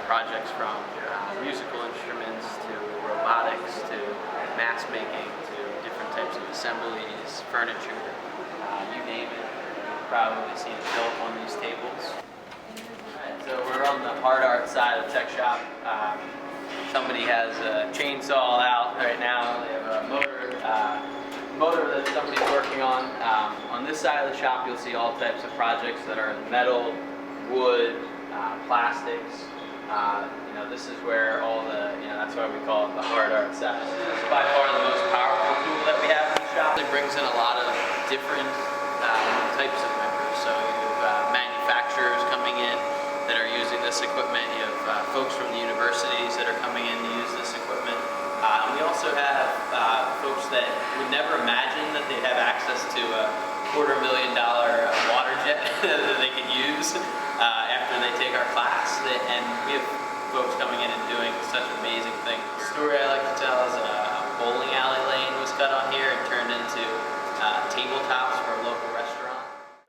projects from musical instruments to robotics to mask making to different types of assemblies, furniture, you name it. You've probably seen it built on these tables. Alright, so we're on the hard art side of Techshop. Somebody has a chainsaw out right now. They have a motor that somebody's working on. On this side of the shop, you'll see all types of projects that are metal, wood, plastics. This is where all the, that's why we call it the hard art side. This is by far the most powerful tool that we have in the shop. It brings in a lot of different types of members. So you have manufacturers coming in that are using this equipment. You have folks from the universities that are coming in to use this equipment. We also have folks that would never imagine that they'd have access to a $250,000 water jet that they can use after they take our class. And we have folks coming in and doing such amazing things. The story I like to tell is a bowling alley lane was cut on here and turned into tabletops for a local restaurant.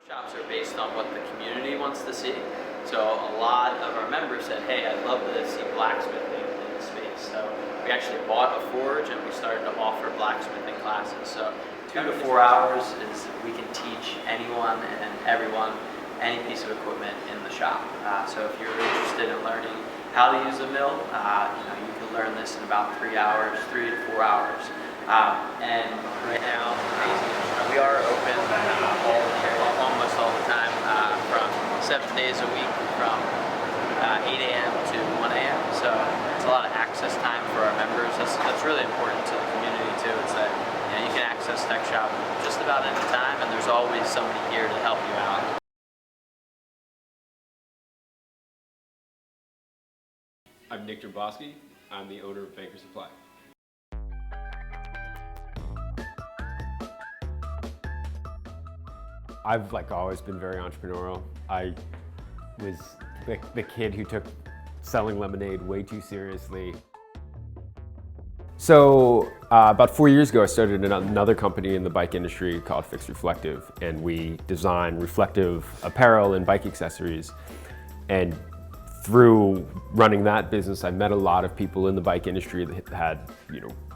Shops are based on what the community wants to see. So a lot of our members said, hey, I'd love to see blacksmithing in the space. So we actually bought a forge and we started to offer blacksmithing classes. So 2 to 4 hours is we can teach anyone and everyone any piece of equipment in the shop. So if you're interested in learning how to use a mill, you can learn this in about 3 hours, 3 to 4 hours. And right now, we are open almost all the time, from 7 days a week, from 8 a.m. to 1 a.m. So it's a lot of access time for our members. That's really important to the community too. It's that you can access Techshop just about any time, and there's always somebody here to help you out. I'm Nick Drabowski. I'm the owner of Bankers Supply. I've always been very entrepreneurial. I was the kid who took selling lemonade way too seriously. So about 4 years ago, I started another company in the bike industry called Fixed Reflective, and we design reflective apparel and bike accessories. And through running that business, I met a lot of people in the bike industry that had,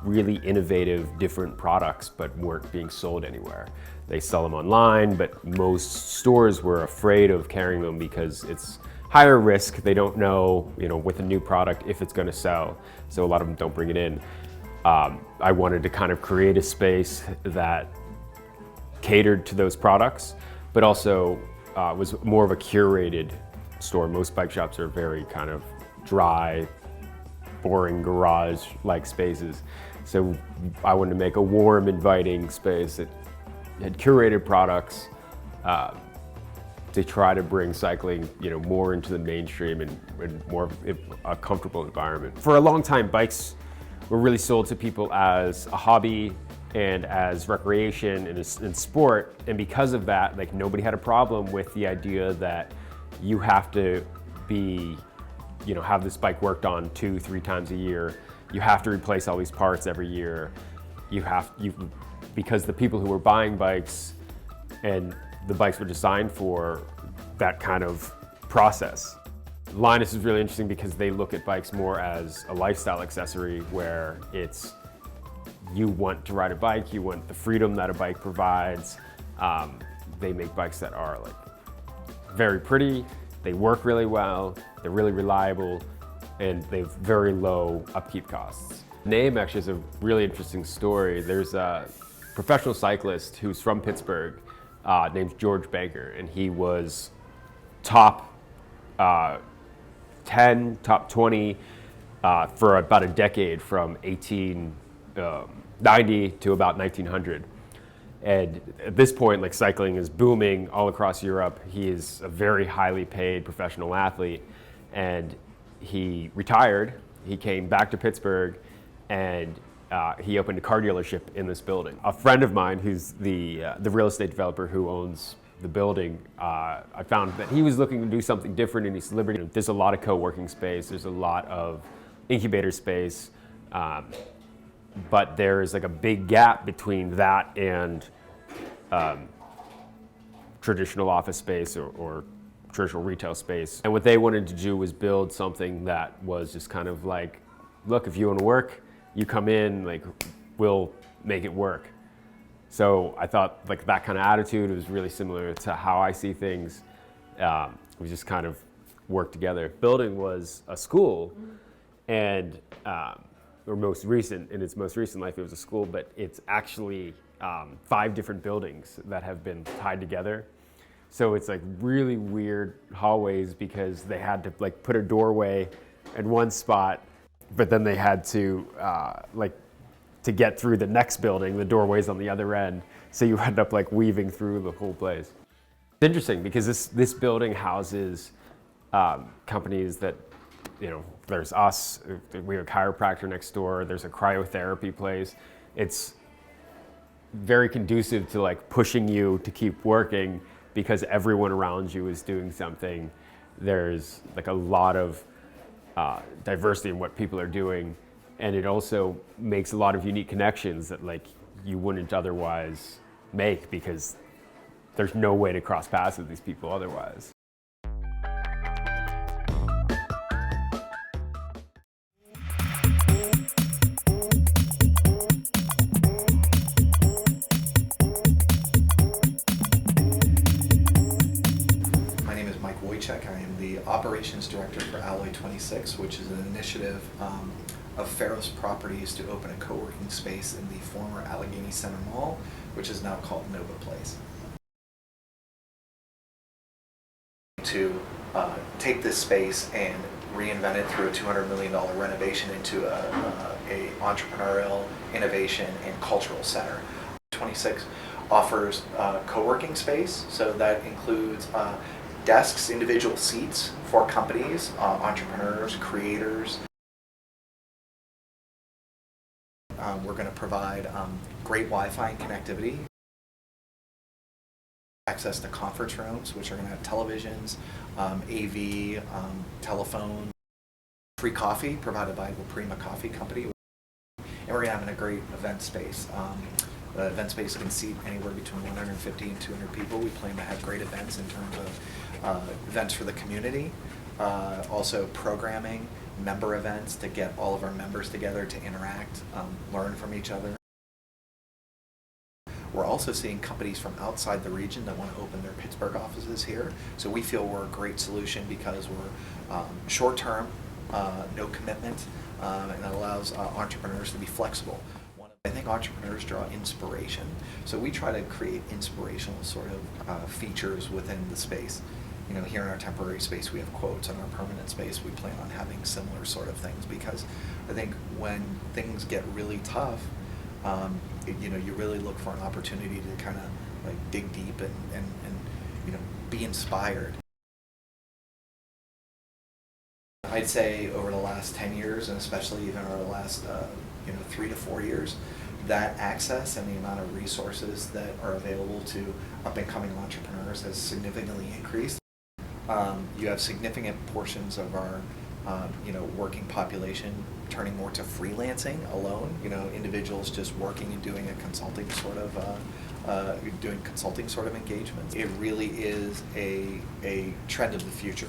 really innovative, different products, but weren't being sold anywhere. They sell them online, but most stores were afraid of carrying them because it's higher risk. They don't know, with a new product if it's going to sell. So a lot of them don't bring it in. I wanted to kind of create a space that catered to those products, but also was more of a curated store. Most bike shops are very kind of dry, boring garage-like spaces. So I wanted to make a warm, inviting space that had curated products to try to bring cycling, more into the mainstream and more of a comfortable environment. For a long time, bikes were really sold to people as a hobby and as recreation and sport. And because of that, nobody had a problem with the idea that you have to be, have this bike worked on 2-3 times a year. You have to replace all these parts every year. Because the people who were buying bikes and the bikes were designed for that kind of process. Linus is really interesting because they look at bikes more as a lifestyle accessory where you want to ride a bike, you want the freedom that a bike provides. They make bikes that are very pretty, they work really well, they're really reliable, and they have very low upkeep costs. Name actually is a really interesting story. There's a professional cyclist who's from Pittsburgh named George Banker, and he was top 10, top 20 for about a decade, from 1890 to about 1900. And at this point, cycling is booming all across Europe. He is a very highly paid professional athlete, and he retired. He came back to Pittsburgh, and he opened a car dealership in this building. A friend of mine, who's the real estate developer who owns the building, I found that he was looking to do something different in East Liberty. There's a lot of co-working space. There's a lot of incubator space. But there's a big gap between that and traditional office space or traditional retail space. And what they wanted to do was build something that was just kind of like, look, if you want to work, you come in, like, we'll make it work. So I thought like that kind of attitude was really similar to how I see things. We just kind of worked together. Building was a school, and or in its most recent life, it was a school, but it's actually 5 different buildings that have been tied together. So it's like really weird hallways because they had to like put a doorway in one spot, but then they had to to get through the next building, the doorway's on the other end. So you end up like weaving through the whole place. It's interesting because this building houses companies that, you know, there's us, we have a chiropractor next door, there's a cryotherapy place. It's very conducive to like pushing you to keep working because everyone around you is doing something. There's like a lot of diversity in what people are doing, and it also makes a lot of unique connections that like you wouldn't otherwise make because there's no way to cross paths with these people otherwise. I am the operations director for Alloy26, which is an initiative of Pharos Properties to open a co-working space in the former Allegheny Center Mall, which is now called Nova Place. To take this space and reinvent it through a $200 million renovation into a entrepreneurial, innovation, and cultural center. 26 offers co-working space, so that includes desks, individual seats for companies, entrepreneurs, creators. We're going to provide great Wi-Fi and connectivity, access to conference rooms, which are going to have televisions, AV, telephone, free coffee provided by the Prima Coffee Company, and we're going to have a great event space. The event space can seat anywhere between 150 and 200 people. We plan to have great events in terms of events for the community, also programming, member events to get all of our members together to interact, learn from each other. We're also seeing companies from outside the region that want to open their Pittsburgh offices here. So we feel we're a great solution because we're short-term, no commitment, and it allows entrepreneurs to be flexible. I think entrepreneurs draw inspiration, so we try to create inspirational sort of features within the space. You know, here in our temporary space we have quotes, in our permanent space we plan on having similar sort of things, because I think when things get really tough, you know, you really look for an opportunity to kind of like dig deep and you know, be inspired. I'd say over the last 10 years, and especially even over the last 3 to 4 years, that access and the amount of resources that are available to up-and-coming entrepreneurs has significantly increased. You have significant portions of our working population turning more to freelancing alone. You know, individuals just working and doing a consulting sort of engagements. It really is a trend of the future.